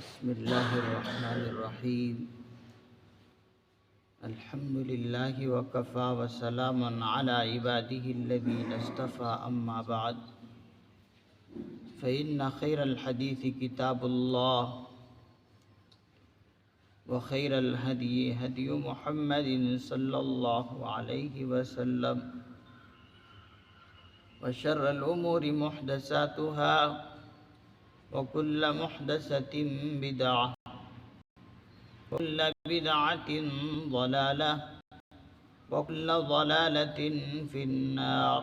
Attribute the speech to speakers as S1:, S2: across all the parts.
S1: بسم الله الرحمن الرحيم. الحمد لله وكفى وسلام على عباده الذين اصطفى. أما بعد فإن خير الحديث كتاب الله وخير الهدي هدي محمد صلى الله عليه وسلم وشر الأمور محدثاتها وكل محدثة بدعة وكل بدعة ضلالة وكل ضلالة في النار.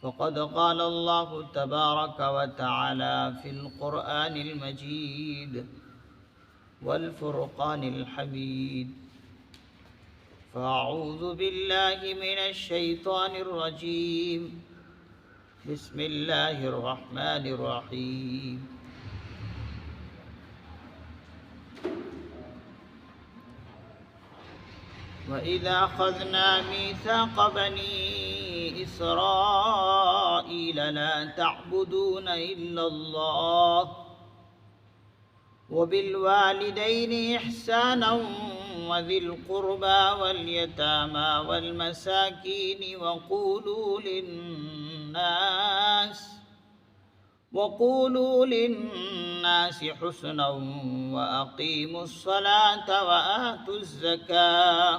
S1: فقد قال الله تبارك وتعالى في القرآن المجيد والفرقان الحميد: فأعوذ بالله من الشيطان الرجيم. بسم الله الرحمن الرحيم. وَإِذَا أَخَذْنَا مِيثَاقَ بَنِي إِسْرَائِيلَ لَا تَعْبُدُونَ إِلَّا اللَّهَ وَبِالْوَالِدَيْنِ إِحْسَانًا وَذِي الْقُرْبَى وَالْيَتَامَى وَالْمَسَاكِينِ وَقُولُوا لِلنَّاسِ حُسْنًا وَأَقِيمُوا الصَّلَاةَ وَآتُوا الزَّكَاةَ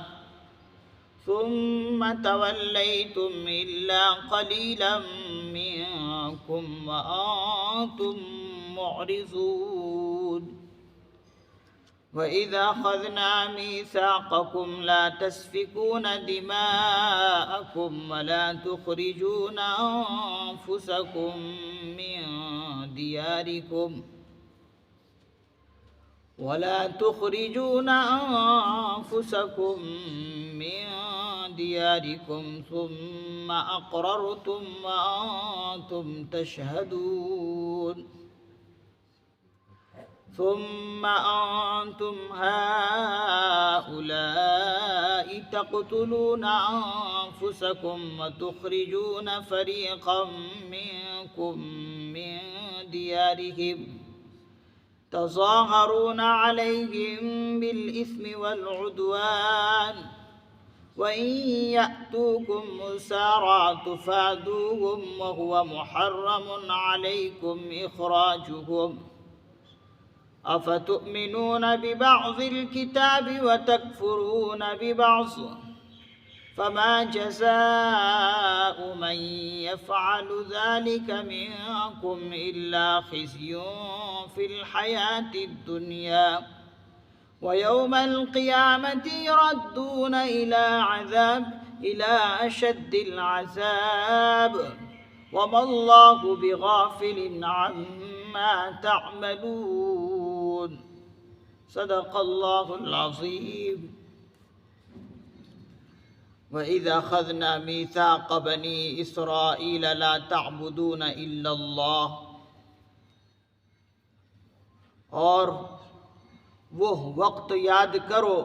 S1: ثُمَّ تَوَلَّيْتُمْ إِلَّا قَلِيلًا مِّنكُمْ وَأَنتُم مُّعْرِضُونَ. وَإِذَا أَخَذْنَا مِيثَاقَكُمْ لَا تَسْفِكُونَ دِمَاءَكُمْ وَلَا تُخْرِجُونَ أَنفُسَكُم من دياركم ثم أقررتم وأنتم تشهدون. ثم أنتم هؤلاء تقتلون أنفسكم وتخرجون فريقا منكم من ديارهم تظاهرون عليهم بالإثم والعدوان وإن يأتوكم أسارى تفادوهم وهو محرم عليكم إخراجهم. أفتؤمنون ببعض الكتاب وتكفرون ببعض فما جزاء من يفعل ذلك منكم إلا خزي في الحياة الدنيا ويوم القيامة يردون إلى أشد العذاب وما الله بغافل عما تعملون. صدق اللہ العظیم. وَإِذَا أَخَذْنَا مِيثَاقَ بَنِي إِسْرَائِيلَ لَا تَعْبُدُونَ إِلَّا اللَّهَ. اور وہ وقت یاد کرو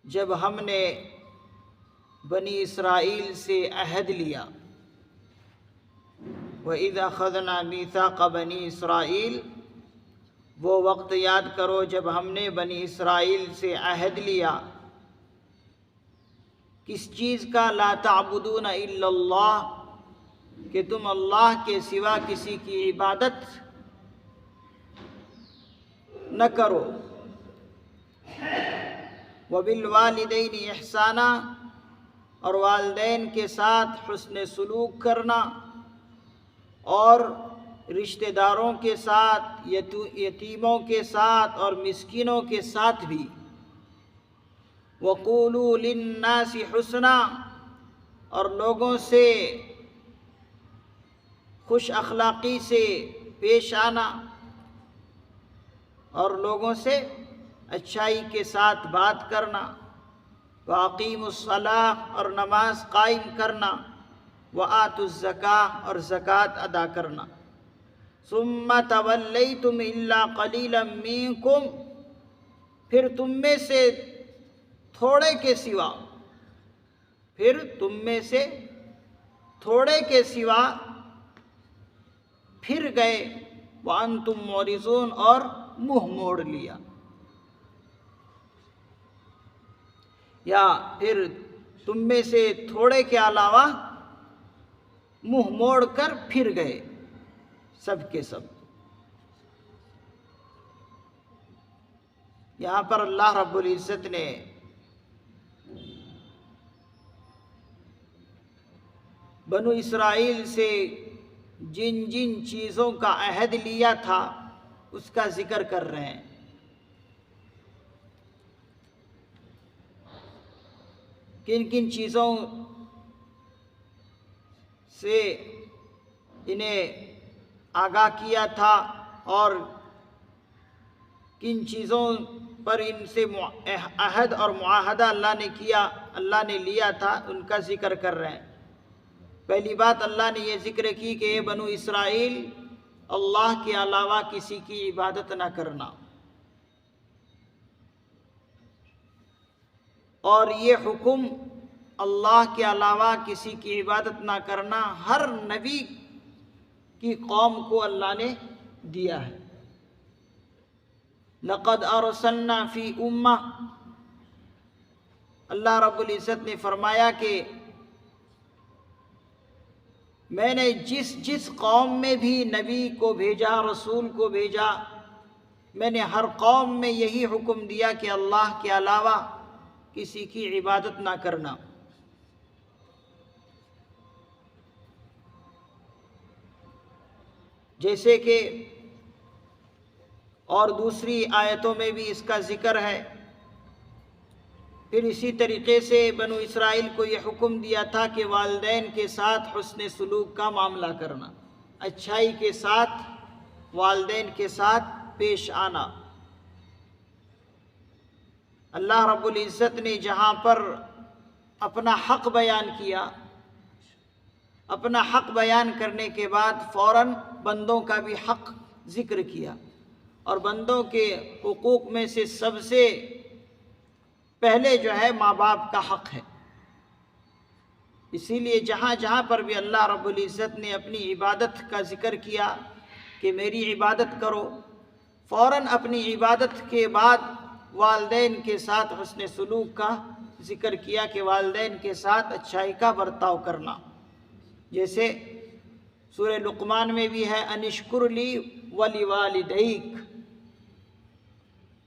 S1: جب ہم نے بنی اسرائیل سے عہد لیا. وَإِذَا أَخَذْنَا مِيثَاقَ بَنِي إِسْرَائِيلَ، وہ وقت یاد کرو جب ہم نے بنی اسرائیل سے عہد لیا. کس چیز کا؟ لا تعبدون الا اللہ، کہ تم اللہ کے سوا کسی کی عبادت نہ کرو. وبالوالدین احسانا، اور والدین کے ساتھ حسن سلوک کرنا، اور رشتہ داروں کے ساتھ، یتیموں کے ساتھ اور مسکینوں کے ساتھ بھی. وَقُولُوا لِلنَّاسِ حُسْنًا، اور لوگوں سے خوش اخلاقی سے پیش آنا اور لوگوں سے اچھائی کے ساتھ بات کرنا. وَأَقِيمُوا الصَّلَاةَ، اور نماز قائم کرنا. وَآتُوا الزَّكَاةَ، اور زکوٰۃ ادا کرنا. ثُمَّ تَوَلَّيْتُمْ إِلَّا قَلِيلًا مِّنكُمْ، پھر تم میں سے تھوڑے کے سوا پھر تم میں سے تھوڑے کے سوا پھر گئے وَأَنْتُمْ مُعْرِضُونَ اور منہ موڑ لیا، یا پھر تم میں سے تھوڑے کے علاوہ منہ موڑ کر پھر گئے سب کے سب۔ یہاں پر اللہ رب العزت نے بنو اسرائیل سے جن جن چیزوں کا عہد لیا تھا اس کا ذکر کر رہے ہیں۔ کن کن چیزوں سے انہیں آگاہ کیا تھا اور کن چیزوں پر ان سے عہد اور معاہدہ اللہ نے لیا تھا، ان کا ذکر کر رہے ہیں۔ پہلی بات اللہ نے یہ ذکر کی کہ اے بنو اسرائیل، اللہ کے علاوہ کسی کی عبادت نہ کرنا، اور یہ حکم اللہ کے علاوہ کسی کی عبادت نہ کرنا ہر نبی کی قوم کو اللہ نے دیا ہے۔ لقد ارسلنا فی امہ، اللہ رب العزت نے فرمایا کہ میں نے جس قوم میں بھی نبی کو بھیجا، رسول کو بھیجا، میں نے ہر قوم میں یہی حکم دیا کہ اللہ کے علاوہ کسی کی عبادت نہ کرنا۔ جیسے کہ اور دوسری آیتوں میں بھی اس کا ذکر ہے۔ پھر اسی طریقے سے بنو اسرائیل کو یہ حکم دیا تھا کہ والدین کے ساتھ حسن سلوک کا معاملہ کرنا، اچھائی کے ساتھ والدین کے ساتھ پیش آنا۔ اللہ رب العزت نے جہاں پر اپنا حق بیان کیا، اپنا حق بیان کرنے کے بعد فوراً بندوں کا بھی حق ذکر کیا، اور بندوں کے حقوق میں سے سب سے پہلے جو ہے ماں باپ کا حق ہے۔ اسی لیے جہاں جہاں پر بھی اللہ رب العزت نے اپنی عبادت کا ذکر کیا کہ میری عبادت کرو، فوراً اپنی عبادت کے بعد والدین کے ساتھ حسن سلوک کا ذکر کیا کہ والدین کے ساتھ اچھائی کا برتاؤ کرنا۔ جیسے سورہ لقمان میں بھی ہے ان اشکر لی ولوالدیک،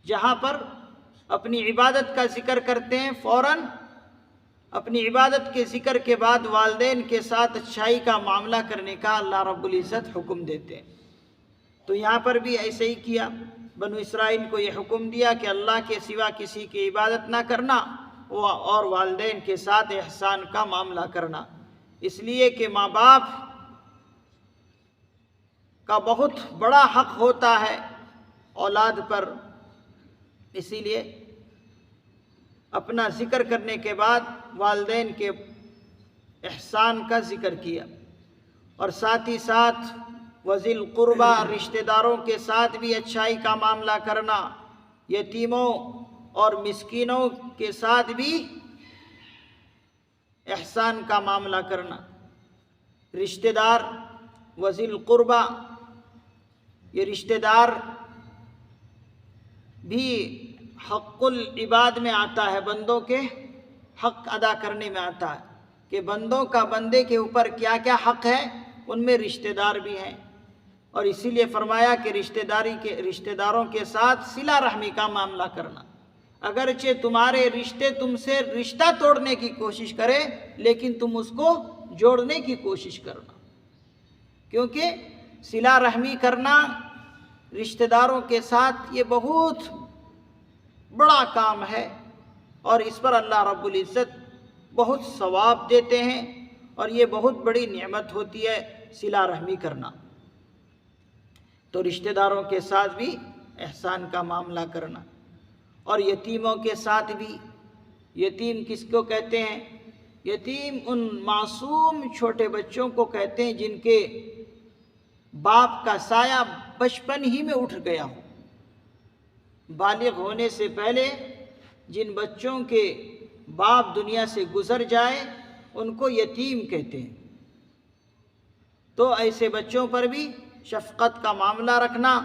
S1: جہاں پر اپنی عبادت کا ذکر کرتے ہیں، فوراً اپنی عبادت کے ذکر کے بعد والدین کے ساتھ اچھائی کا معاملہ کرنے کا اللہ رب العزت حکم دیتے ہیں۔ تو یہاں پر بھی ایسے ہی کیا، بنو اسرائیل کو یہ حکم دیا کہ اللہ کے سوا کسی کی عبادت نہ کرنا اور والدین کے ساتھ احسان کا معاملہ کرنا، اس لیے کہ ماں باپ کا بہت بڑا حق ہوتا ہے اولاد پر۔ اسی لیے اپنا ذکر کرنے کے بعد والدین کے احسان کا ذکر کیا، اور ساتھ ہی ساتھ وذی القربیٰ، رشتہ داروں کے ساتھ بھی اچھائی کا معاملہ کرنا، یتیموں اور مسکینوں کے ساتھ بھی احسان کا معاملہ کرنا۔ رشتہ دار وذی القربیٰ، یہ رشتہ دار بھی حق العباد میں آتا ہے، بندوں کے حق ادا کرنے میں آتا ہے کہ بندوں کا بندے کے اوپر کیا کیا حق ہے، ان میں رشتہ دار بھی ہیں۔ اور اسی لیے فرمایا کہ رشتہ داروں کے ساتھ صلہ رحمی کا معاملہ کرنا، اگرچہ تمہارے رشتے تم سے رشتہ توڑنے کی کوشش کرے لیکن تم اس کو جوڑنے کی کوشش کرنا، کیونکہ صلہ رحمی کرنا رشتہ داروں کے ساتھ یہ بہت بڑا کام ہے، اور اس پر اللہ رب العزت بہت ثواب دیتے ہیں، اور یہ بہت بڑی نعمت ہوتی ہے صلہ رحمی کرنا۔ تو رشتہ داروں کے ساتھ بھی احسان کا معاملہ کرنا، اور یتیموں کے ساتھ بھی۔ یتیم کس کو کہتے ہیں؟ یتیم ان معصوم چھوٹے بچوں کو کہتے ہیں جن کے باپ کا سایہ بچپن ہی میں اٹھ گیا ہو۔ بالغ ہونے سے پہلے جن بچوں کے باپ دنیا سے گزر جائے ان کو یتیم کہتے ہیں۔ تو ایسے بچوں پر بھی شفقت کا معاملہ رکھنا،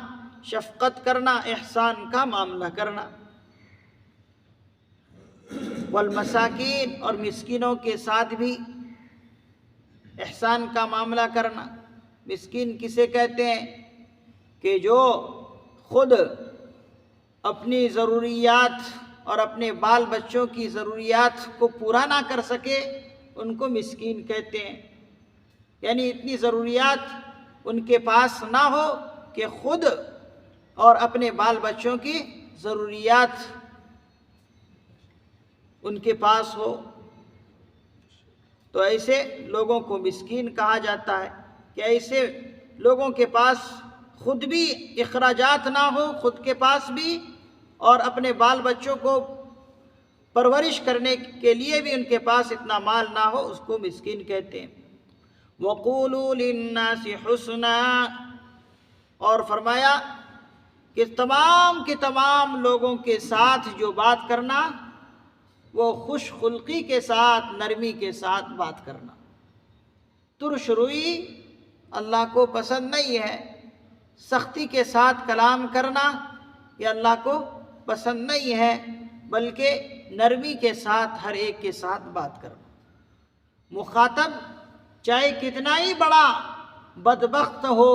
S1: شفقت کرنا، احسان کا معاملہ کرنا۔ والمساکین، اور مسکینوں کے ساتھ بھی احسان کا معاملہ کرنا۔ مسکین کسے کہتے ہیں؟ کہ جو خود اپنی ضروریات اور اپنے بال بچوں کی ضروریات کو پورا نہ کر سکے، ان کو مسکین کہتے ہیں۔ یعنی اتنی ضروریات ان کے پاس نہ ہو کہ خود اور اپنے بال بچوں کی ضروریات ان کے پاس ہو، تو ایسے لوگوں کو مسکین کہا جاتا ہے کہ ایسے لوگوں کے پاس خود بھی اخراجات نہ ہو، خود کے پاس بھی، اور اپنے بال بچوں کو پرورش کرنے کے لیے بھی ان کے پاس اتنا مال نہ ہو، اس کو مسکین کہتے ہیں۔ وَقُولُوا لِلنَّاسِ حُسْنًا، اور فرمایا کہ تمام کے تمام لوگوں کے ساتھ جو بات کرنا وہ خوش خلقی کے ساتھ، نرمی کے ساتھ بات کرنا۔ ترش روئی اللہ کو پسند نہیں ہے، سختی کے ساتھ کلام کرنا یہ اللہ کو پسند نہیں ہے، بلکہ نرمی کے ساتھ ہر ایک کے ساتھ بات کرنا۔ مخاطب چاہے کتنا ہی بڑا بدبخت ہو،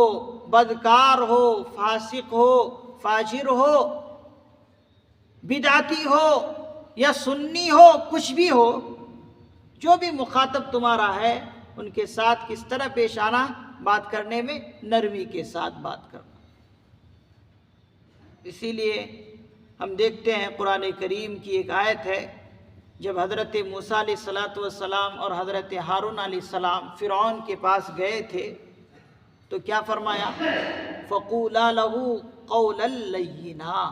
S1: بدکار ہو، فاسق ہو، فاجر ہو، بدعتی ہو یا سنی ہو، کچھ بھی ہو، جو بھی مخاطب تمہارا ہے ان کے ساتھ کس طرح پیش آنا؟ بات کرنے میں نرمی کے ساتھ بات کرنا۔ اسی لیے ہم دیکھتے ہیں قرآن کریم کی ایک آیت ہے، جب حضرت موسیٰ علیہ السلام اور حضرت ہارون علیہ السلام فرعون کے پاس گئے تھے تو کیا فرمایا؟ فَقُولَا لَهُ قَوْلًا لَيِّنًا،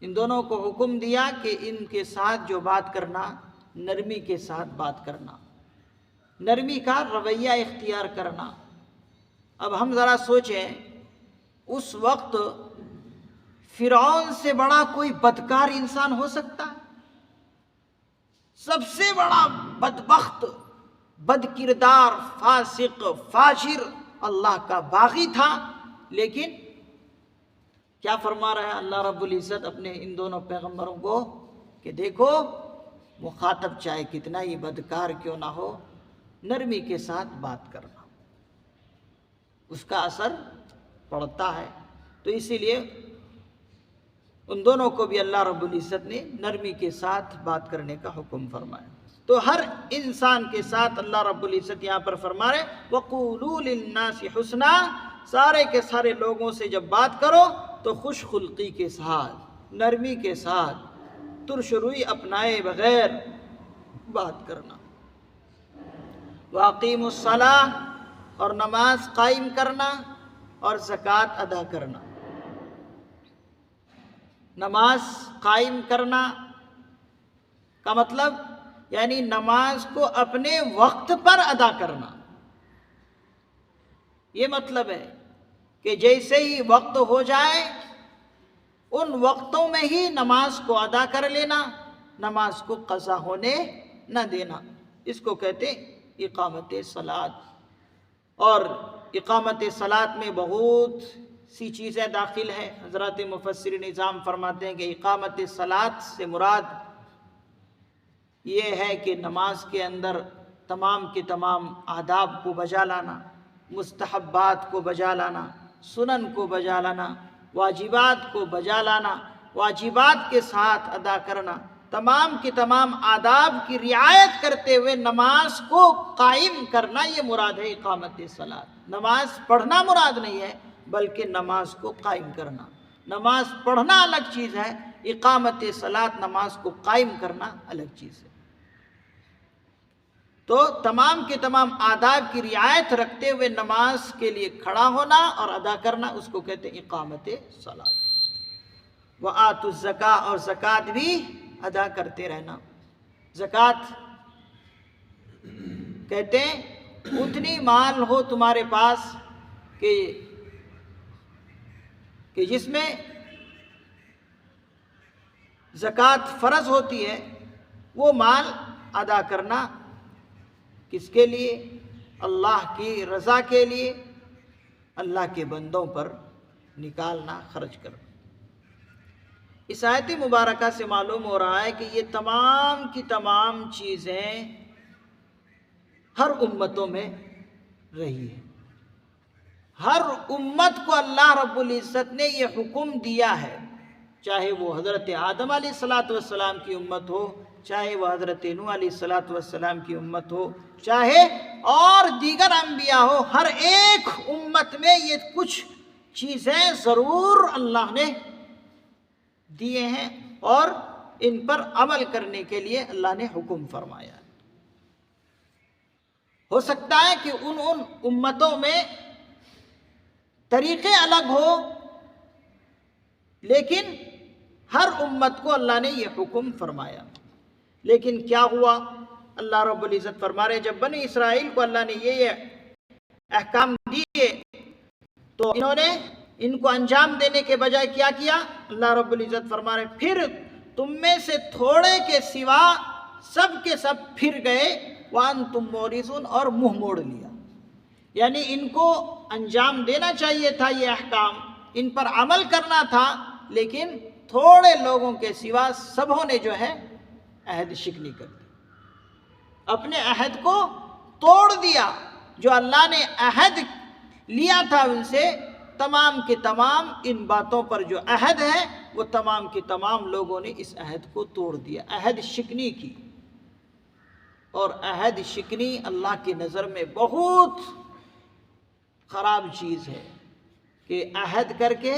S1: ان دونوں کو حکم دیا کہ ان کے ساتھ جو بات کرنا نرمی کے ساتھ بات کرنا، نرمی کا رویہ اختیار کرنا۔ اب ہم ذرا سوچیں، اس وقت فرعون سے بڑا کوئی بدکار انسان ہو سکتا ہے؟ سب سے بڑا بدبخت، بد کردار، فاسق، فاجر، اللہ کا باغی تھا، لیکن کیا فرما رہا ہے اللہ رب العزت اپنے ان دونوں پیغمبروں کو کہ دیکھو مخاطب چاہے کتنا ہی بدکار کیوں نہ ہو، نرمی کے ساتھ بات کرنا، اس کا اثر پڑتا ہے۔ تو اسی لیے ان دونوں کو بھی اللہ رب العزت نے نرمی کے ساتھ بات کرنے کا حکم فرمایا۔ تو ہر انسان کے ساتھ اللہ رب العزت یہاں پر فرما رہے وَقُولُوا لِلنَّاسِ حُسْنًا، سارے کے سارے لوگوں سے جب بات کرو تو خوش خلقی کے ساتھ، نرمی کے ساتھ، ترش روئی اپنائے بغیر بات کرنا۔ وَأَقِیمُوا الصَّلَاةَ، اور نماز قائم کرنا اور زکوٰۃ ادا کرنا۔ نماز قائم کرنا کا مطلب یعنی نماز کو اپنے وقت پر ادا کرنا، یہ مطلب ہے کہ جیسے ہی وقت ہو جائے ان وقتوں میں ہی نماز کو ادا کر لینا، نماز کو قضا ہونے نہ دینا، اس کو کہتے اقامت صلاۃ۔ اور اقامت صلاۃ میں بہت سی چیزیں داخل ہیں۔ حضرات مفسر نظام فرماتے ہیں کہ اقامت صلاۃ سے مراد یہ ہے کہ نماز کے اندر تمام کے تمام آداب کو بجا لانا، مستحبات کو بجا لانا، سنن کو بجا لانا، واجبات کو بجا لانا، واجبات کے ساتھ ادا کرنا، تمام کے تمام آداب کی رعایت کرتے ہوئے نماز کو قائم کرنا، یہ مراد ہے اقامت صلاۃ۔ نماز پڑھنا مراد نہیں ہے بلکہ نماز کو قائم کرنا۔ نماز پڑھنا الگ چیز ہے، اقامت صلاۃ نماز کو قائم کرنا الگ چیز ہے۔ تو تمام کے تمام آداب کی رعایت رکھتے ہوئے نماز کے لیے کھڑا ہونا اور ادا کرنا، اس کو کہتے ہیں اقامت صلاۃ۔ وَآتُوا الزَّکاۃَ، اور زکوٰۃ بھی ادا کرتے رہنا۔ زکوٰۃ کہتے ہیں اتنی مال ہو تمہارے پاس کہ جس میں زکوٰۃ فرض ہوتی ہے، وہ مال ادا کرنا کس کے لیے؟ اللہ کی رضا کے لیے، اللہ کے بندوں پر نکالنا، خرچ کرنا۔ اس آیت مبارکہ سے معلوم ہو رہا ہے کہ یہ تمام کی تمام چیزیں ہر امتوں میں رہی ہیں۔ ہر امت کو اللہ رب العزت نے یہ حکم دیا ہے، چاہے وہ حضرت آدم علیہ السلام کی امت ہو، چاہے وہ حضرت نوح علیہ السلام کی امت ہو، چاہے اور دیگر انبیاء ہو، ہر ایک امت میں یہ کچھ چیزیں ضرور اللہ نے دیے ہیں اور ان پر عمل کرنے کے لیے اللہ نے حکم فرمایا۔ ہو سکتا ہے کہ ان امتوں میں طریقے الگ ہو، لیکن ہر امت کو اللہ نے یہ حکم فرمایا۔ لیکن کیا ہوا؟ اللہ رب العزت فرما رہے جب بنی اسرائیل کو اللہ نے یہ احکام دیے تو انہوں نے ان کو انجام دینے کے بجائے کیا کیا؟ اللہ رب العزت فرما رہے پھر تم میں سے تھوڑے کے سوا سب کے سب پھر گئے وَأَنْتُمْ مُعْرِضُونَ، اور منہ موڑ لیا۔ یعنی ان کو انجام دینا چاہیے تھا یہ احکام، ان پر عمل کرنا تھا، لیکن تھوڑے لوگوں کے سوا سبوں نے جو ہے عہد شکنی کر دی، اپنے عہد کو توڑ دیا۔ جو اللہ نے عہد لیا تھا ان سے، تمام کے تمام ان باتوں پر جو عہد ہے وہ تمام کے تمام لوگوں نے اس عہد کو توڑ دیا، عہد شکنی کی۔ اور عہد شکنی اللہ کی نظر میں بہت خراب چیز ہے کہ عہد کر کے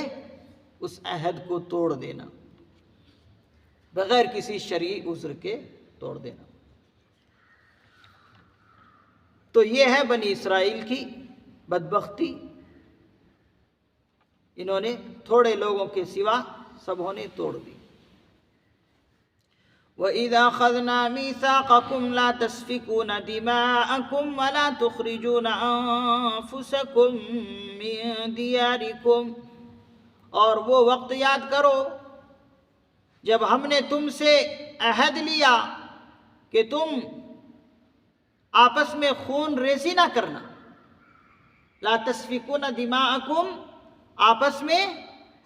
S1: اس عہد کو توڑ دینا، بغیر کسی شرعی عذر کے توڑ دینا۔ تو یہ ہے بنی اسرائیل کی بدبختی، انہوں نے تھوڑے لوگوں کے سوا سبوں نے توڑ دی۔ وَإِذَا أَخَذْنَا مِيثَاقَكُمْ لَا تَسْفِكُونَ دِمَاءَكُمْ وَلَا تُخْرِجُونَ أَنفُسَكُمْ مِن دِيَارِكُمْ، اور وہ وقت یاد کرو جب ہم نے تم سے عہد لیا کہ تم آپس میں خون ریزی نہ کرنا، لا تسفکون دماءکم، آپس میں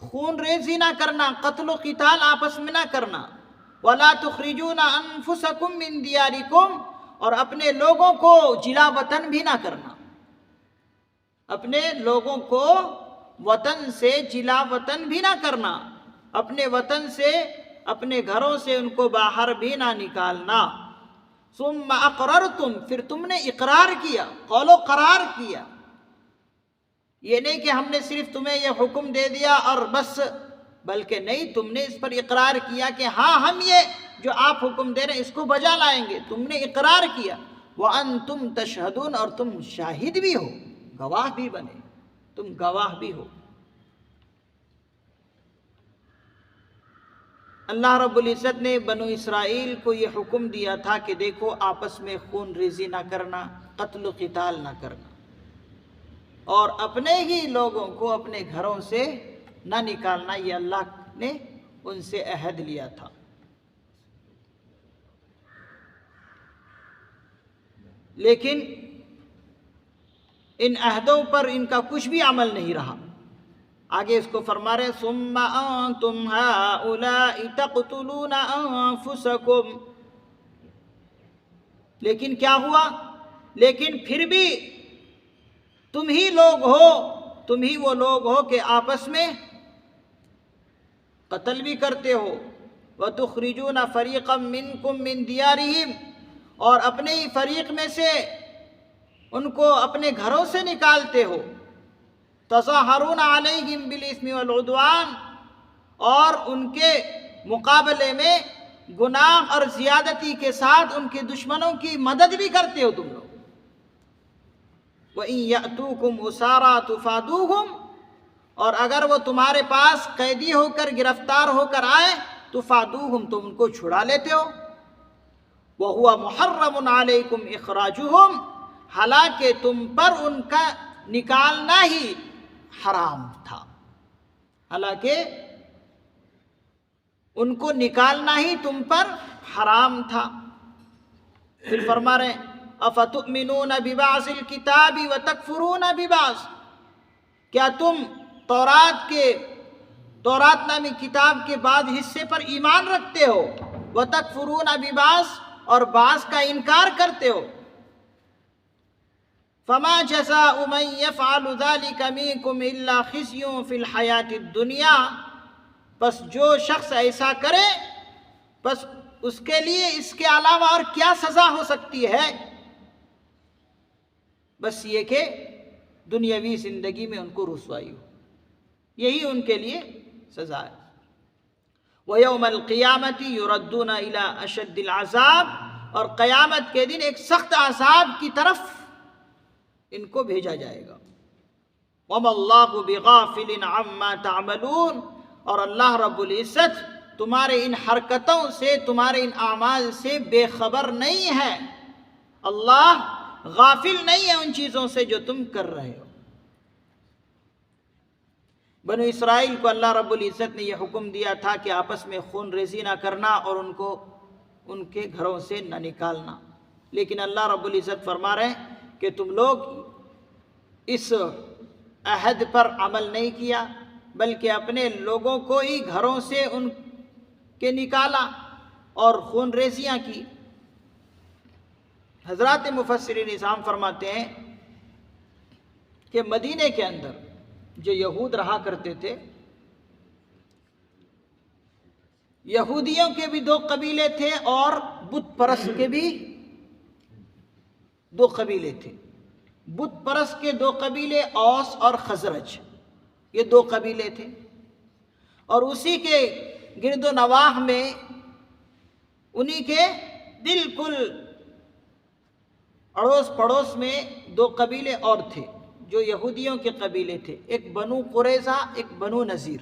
S1: خون ریزی نہ کرنا، قتل و قتال آپس میں نہ کرنا، ولا تخرجون انفسکم من دیارکم، اور اپنے لوگوں کو جلا وطن بھی نہ کرنا، اپنے لوگوں کو وطن سے جلا وطن بھی نہ کرنا، اپنے وطن سے اپنے گھروں سے ان کو باہر بھی نہ نکالنا۔ ثم اقررتم، پھر تم نے اقرار کیا، قول و قرار کیا۔ یہ نہیں کہ ہم نے صرف تمہیں یہ حکم دے دیا اور بس، بلکہ نہیں، تم نے اس پر اقرار کیا کہ ہاں ہم یہ جو آپ حکم دے رہے ہیں اس کو بجا لائیں گے، تم نے اقرار کیا۔ وَأَنْتُمْ تَشْهَدُونَ، اور تم شاہد بھی ہو، گواہ بھی بنے، تم گواہ بھی ہو۔ اللہ رب العزت نے بنو اسرائیل کو یہ حکم دیا تھا کہ دیکھو آپس میں خون ریزی نہ کرنا، قتل و قتال نہ کرنا، اور اپنے ہی لوگوں کو اپنے گھروں سے نہ نکالنا، یہ اللہ نے ان سے عہد لیا تھا۔ لیکن ان عہدوں پر ان کا کچھ بھی عمل نہیں رہا۔ آگے اس کو فرما رہے ثم انتم هؤلاء تقتلون انفسکم، لیکن کیا ہوا؟ لیکن پھر بھی تم ہی لوگ ہو، تم ہی وہ لوگ ہو کہ آپس میں قتل بھی کرتے ہو، وتخرجون فریقا منکم من دیارہم، اور اپنے ہی فریق میں سے ان کو اپنے گھروں سے نکالتے ہو، تظاہرون علیہم بالاثم والعدوان، اور ان کے مقابلے میں گناہ اور زیادتی کے ساتھ ان کے دشمنوں کی مدد بھی کرتے ہو تم لوگ۔ وَإِن يَأْتُوكُمْ أُسَارَىٰ تُفَادُوهُمْ، اور اگر وہ تمہارے پاس قیدی ہو کر، گرفتار ہو کر آئے، تُفَادُوهُمْ، تم ان کو چھڑا لیتے ہو۔ وَهُوَ مُحَرَّمٌ عَلَيْكُمْ إِخْرَاجُهُمْ، حالانکہ تم پر ان کا نکالنا ہی حرام تھا، حالانکہ ان کو نکالنا ہی تم پر حرام تھا۔ پھر فرما رہے ہیں اَفَتُؤْمِنُونَ بِبَعْضِ الْكِتَابِ وَتَكْفُرُونَ بِبَعْضٍ، کیا تم تورات نامی کتاب کے بعد حصے پر ایمان رکھتے ہو؟ وَتَكْفُرُونَ بِبَعْضٍ اور بعض کا انکار کرتے ہو؟ فَمَا جَزَاءُ مَن يَفْعَلُ ذَلِكَ مِنكُمْ إِلَّا خِزْيٌ فِي الْحَيَاةِ الدُّنْيَا، پس جو شخص ایسا کرے پس اس کے لیے اس کے علاوہ اور کیا سزا ہو سکتی ہے؟ بس یہ کہ دنیاوی زندگی میں ان کو رسوائی ہو، یہی ان کے لیے سزا ہے۔ وَيَوْمَ الْقِيَامَةِ يُرَدُّونَ إِلَىٰ أَشَدِّ الْعَذَابِ، اور قیامت کے دن ایک سخت عذاب کی طرف ان کو بھیجا جائے گا۔ وَمَا اللَّهُ بِغَافِلٍ عَمَّا تَعْمَلُونَ، اور اللہ رب العزت تمہارے ان حرکتوں سے، تمہارے ان اعمال سے بے خبر نہیں ہے۔ اللہ غافل نہیں ہے ان چیزوں سے جو تم کر رہے ہو۔ بنو اسرائیل کو اللہ رب العزت نے یہ حکم دیا تھا کہ آپس میں خون ریزی نہ کرنا اور ان کو ان کے گھروں سے نہ نکالنا، لیکن اللہ رب العزت فرما رہے ہیں کہ تم لوگ اس عہد پر عمل نہیں کیا، بلکہ اپنے لوگوں کو ہی گھروں سے ان کے نکالا اور خون ریزیاں کی۔ حضرات مفسرین نظام فرماتے ہیں کہ مدینے کے اندر جو یہود رہا کرتے تھے، یہودیوں کے بھی دو قبیلے تھے اور بت پرست کے بھی دو قبیلے تھے۔ بت پرست کے دو قبیلے اوس اور خزرج، یہ دو قبیلے تھے، اور اسی کے گرد و نواح میں انہی کے بالکل اڑوس پڑوس میں دو قبیلے اور تھے جو یہودیوں کے قبیلے تھے، ایک بنو قریظہ، ایک بنو نذیر۔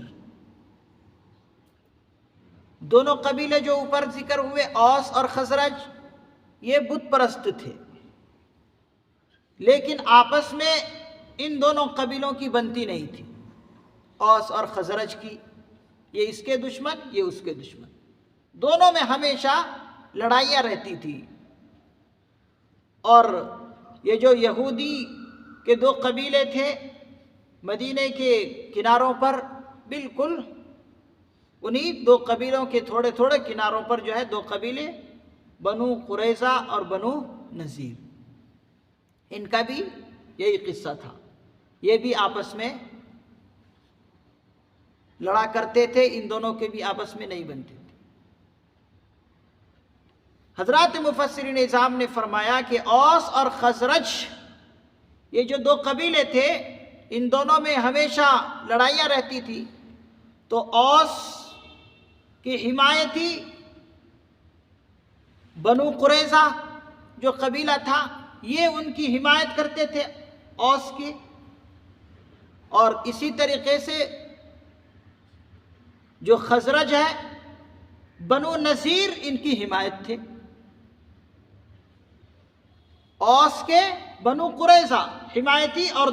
S1: دونوں قبیلے جو اوپر ذکر ہوئے اوس اور خزرج، یہ بت پرست تھے، لیکن آپس میں ان دونوں قبیلوں کی بنتی نہیں تھی، اوس اور خزرج کی، یہ اس کے دشمن، یہ اس کے دشمن، دونوں میں ہمیشہ لڑائیاں رہتی تھی۔ اور یہ جو یہودی کے دو قبیلے تھے مدینے کے کناروں پر، بالکل انہی دو قبیلوں کے تھوڑے تھوڑے کناروں پر جو ہے دو قبیلے، بنو قریظہ اور بنو نذیر، ان کا بھی یہی قصہ تھا، یہ بھی آپس میں لڑا کرتے تھے، ان دونوں کے بھی آپس میں نہیں بنتے تھے۔ حضرات مفسرین نظام نے فرمایا کہ اوس اور خزرج یہ جو دو قبیلے تھے، ان دونوں میں ہمیشہ لڑائیاں رہتی تھی، تو اوس کی حمایتی بنو قریظہ جو قبیلہ تھا، یہ ان کی حمایت کرتے تھے اوس کی، اور اسی طریقے سے جو خزرج ہے بنو نذیر، ان کی حمایت تھے۔ اوس کے بنو قریظہ حمایتی اور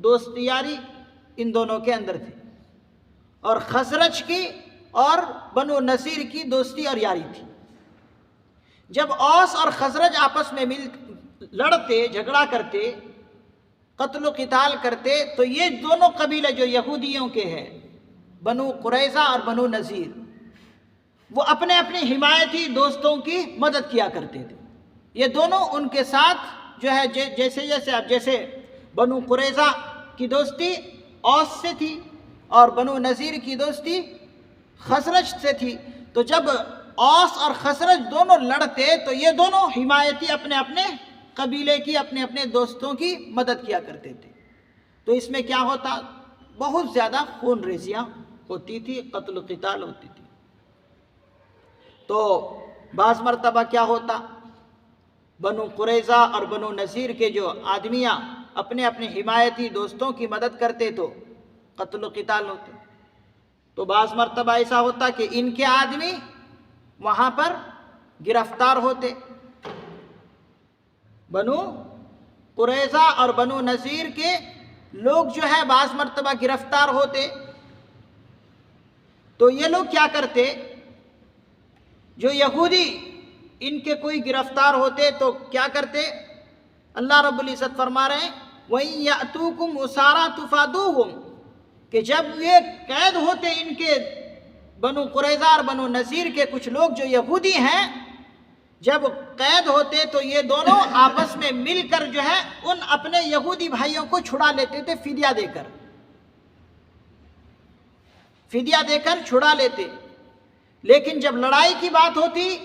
S1: دوست یاری ان دونوں کے اندر تھی، اور خزرج کی اور بنو نذیر کی دوستی اور یاری تھی۔ جب اوس اور خزرج آپس میں لڑتے، جھگڑا کرتے، قتل و قتال کرتے، تو یہ دونوں قبیلے جو یہودیوں کے ہیں، بنو قریظہ اور بنو نذیر، وہ اپنے اپنے حمایتی دوستوں کی مدد کیا کرتے تھے۔ یہ دونوں ان کے ساتھ جو ہے جیسے بنو قریظہ کی دوستی اوس سے تھی اور بنو نذیر کی دوستی خزرج سے تھی، تو جب اوس اور خزرج دونوں لڑتے تو یہ دونوں حمایتی اپنے اپنے قبیلے کی، اپنے اپنے دوستوں کی مدد کیا کرتے تھے۔ تو اس میں کیا ہوتا؟ بہت زیادہ خون ریزیاں ہوتی تھی، قتل و قتال ہوتی تھی۔ تو بعض مرتبہ کیا ہوتا، بنو قریظہ اور بنو نذیر کے جو آدمیاں اپنے اپنے حمایتی دوستوں کی مدد کرتے تو قتل و قتال ہوتے۔ تو بعض مرتبہ ایسا ہوتا کہ ان کے آدمی وہاں پر گرفتار ہوتے، بنو قریظہ اور بنو نذیر کے لوگ جو ہے بعض مرتبہ گرفتار ہوتے، تو یہ لوگ کیا کرتے، جو یہودی ان کے کوئی گرفتار ہوتے تو کیا کرتے، اللہ رب العزت فرما رہے ہیں وَإِن يَأْتُوكُمْ أُسَارَىٰ تُفَادُوهُمْ کہ جب یہ قید ہوتے ان کے بنو قریظہ اور بنو نذیر کے کچھ لوگ جو یہودی ہیں، جب قید ہوتے تو یہ دونوں آپس میں مل کر جو ہے ان اپنے یہودی بھائیوں کو چھڑا لیتے تھے، فدیہ دے کر چھڑا لیتے۔ لیکن جب لڑائی کی بات ہوتی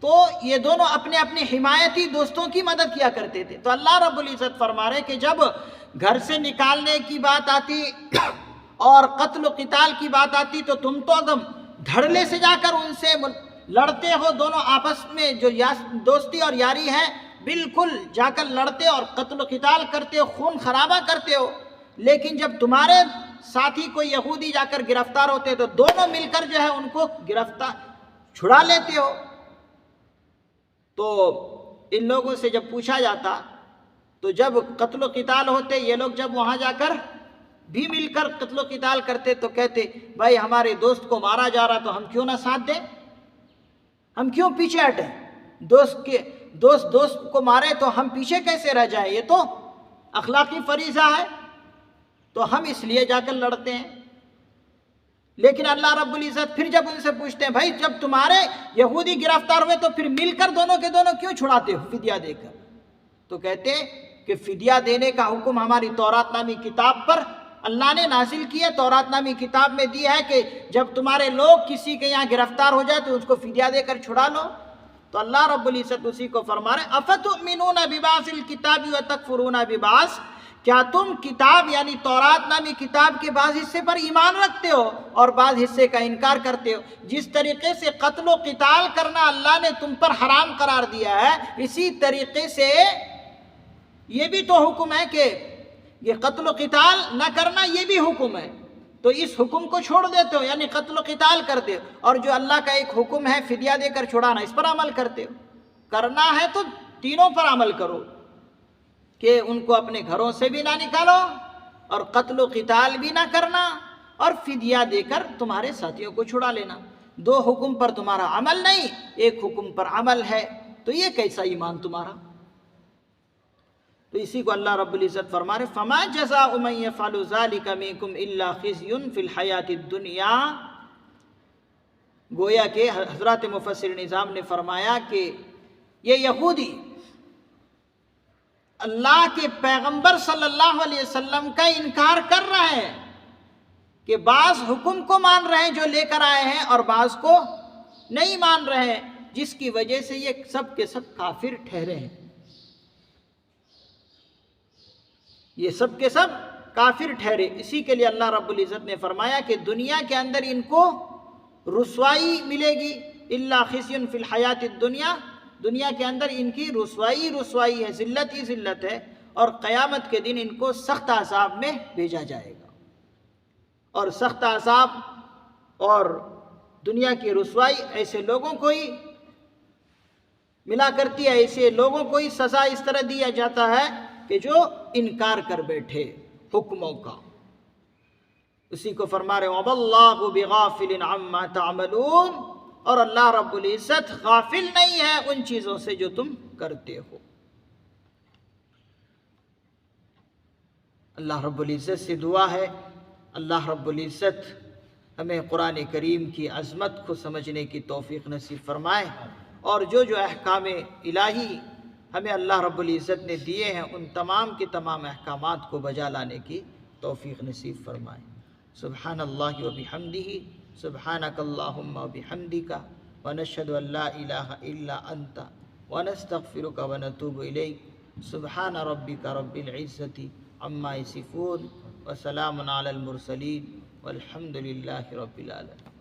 S1: تو یہ دونوں اپنے اپنے حمایتی دوستوں کی مدد کیا کرتے تھے۔ تو اللہ رب العزت فرما رہے کہ جب گھر سے نکالنے کی بات آتی اور قتل و قتال کی بات آتی تو تم تو ایک دم دھڑلے سے جا کر ان سے لڑتے ہو، دونوں آپس میں جو دوستی اور یاری ہے بالکل جا کر لڑتے اور قتل و قتال کرتے ہو، خون خرابہ کرتے ہو۔ لیکن جب تمہارے ساتھی کوئی یہودی جا کر گرفتار ہوتے تو دونوں مل کر جو ہے ان کو گرفتار چھڑا لیتے ہو۔ تو ان لوگوں سے جب پوچھا جاتا تو جب قتل و قتال ہوتے، یہ لوگ جب وہاں جا کر بھی مل کر قتل و قتال کرتے تو کہتے بھائی ہمارے دوست کو مارا جا رہا تو ہم کیوں نہ ساتھ دیں، ہم کیوں پیچھے ہٹیں، دوست کو مارے تو ہم پیچھے کیسے رہ جائیں، یہ تو اخلاقی فریضہ ہے، تو ہم اس لیے جا کر لڑتے ہیں۔ لیکن اللہ رب العزت پھر جب ان سے پوچھتے ہیں بھائی جب تمہارے یہودی گرفتار ہوئے تو پھر مل کر دونوں کے دونوں کیوں چھڑاتے ہو فدیہ دے کر، تو کہتے کہ فدیہ دینے کا حکم ہماری تورات نامی کتاب پر اللہ نے نازل کیا، تورات نامی کتاب میں دیا ہے کہ جب تمہارے لوگ کسی کے یہاں گرفتار ہو جائے تو اس کو فدیہ دے کر چھڑا لو۔ تو اللہ رب العزت اسی کو فرما رہے افتؤمنون ببعض الکتاب وتکفرون ببعض، کیا تم کتاب یعنی تورات نامی کتاب کے بعض حصے پر ایمان رکھتے ہو اور بعض حصے کا انکار کرتے ہو؟ جس طریقے سے قتل و قتال کرنا اللہ نے تم پر حرام قرار دیا ہے، اسی طریقے سے یہ بھی تو حکم ہے کہ یہ قتل و قتال نہ کرنا، یہ بھی حکم ہے۔ تو اس حکم کو چھوڑ دیتے ہو یعنی قتل و قتال کرتے ہو، اور جو اللہ کا ایک حکم ہے فدیہ دے کر چھڑانا، اس پر عمل کرتے ہو۔ کرنا ہے تو تینوں پر عمل کرو کہ ان کو اپنے گھروں سے بھی نہ نکالو اور قتل و قتال بھی نہ کرنا اور فدیہ دے کر تمہارے ساتھیوں کو چھڑا لینا۔ دو حکم پر تمہارا عمل نہیں، ایک حکم پر عمل ہے، تو یہ کیسا ایمان تمہارا؟ تو اسی کو اللہ رب العزت فرما رہے فما جزاء من يفعل ذلك منكم الا خزي في الحیات الدنیا۔ گویا کہ حضرات مفسر نظام نے فرمایا کہ یہ یہودی اللہ کے پیغمبر صلی اللہ علیہ وسلم کا انکار کر رہے ہیں کہ بعض حکم کو مان رہے ہیں جو لے کر آئے ہیں اور بعض کو نہیں مان رہے ہیں، جس کی وجہ سے یہ سب کے سب کافر ٹھہرے ہیں، یہ سب کے سب کافر ٹھہرے۔ اسی کے لیے اللہ رب العزت نے فرمایا کہ دنیا کے اندر ان کو رسوائی ملے گی، الا خزي فی الحیات الدنیا، دنیا کے اندر ان کی رسوائی ہے، ذلت ہی ذلت ہے، اور قیامت کے دن ان کو سخت عذاب میں بھیجا جائے گا۔ اور سخت عذاب اور دنیا کی رسوائی ایسے لوگوں کو ہی ملا کرتی ہے، ایسے لوگوں کو ہی سزا اس طرح دیا جاتا ہے کہ جو انکار کر بیٹھے حکموں کا۔ اسی کو فرما رہے وَمَا اللَّهُ بِغَافِلٍ عَمَّا تَعْمَلُونَ، اور اللہ رب العزت غافل نہیں ہے ان چیزوں سے جو تم کرتے ہو۔ اللہ رب العزت سے دعا ہے اللہ رب العزت ہمیں قرآن کریم کی عظمت کو سمجھنے کی توفیق نصیب فرمائے، اور جو احکام الہی ہمیں اللہ رب العزت نے دیے ہیں ان تمام کے تمام احکامات کو بجا لانے کی توفیق نصیب فرمائے۔ سبحان اللہ و بحمدہ، سبحانک اللہم و بحمدک، ونشہد ان لا الہ الا انت ونستغفرک ونتوب الیک۔ سبحان ربک رب العزت عما یصفون وسلام علی المرسلین والحمد للہ رب العالمین۔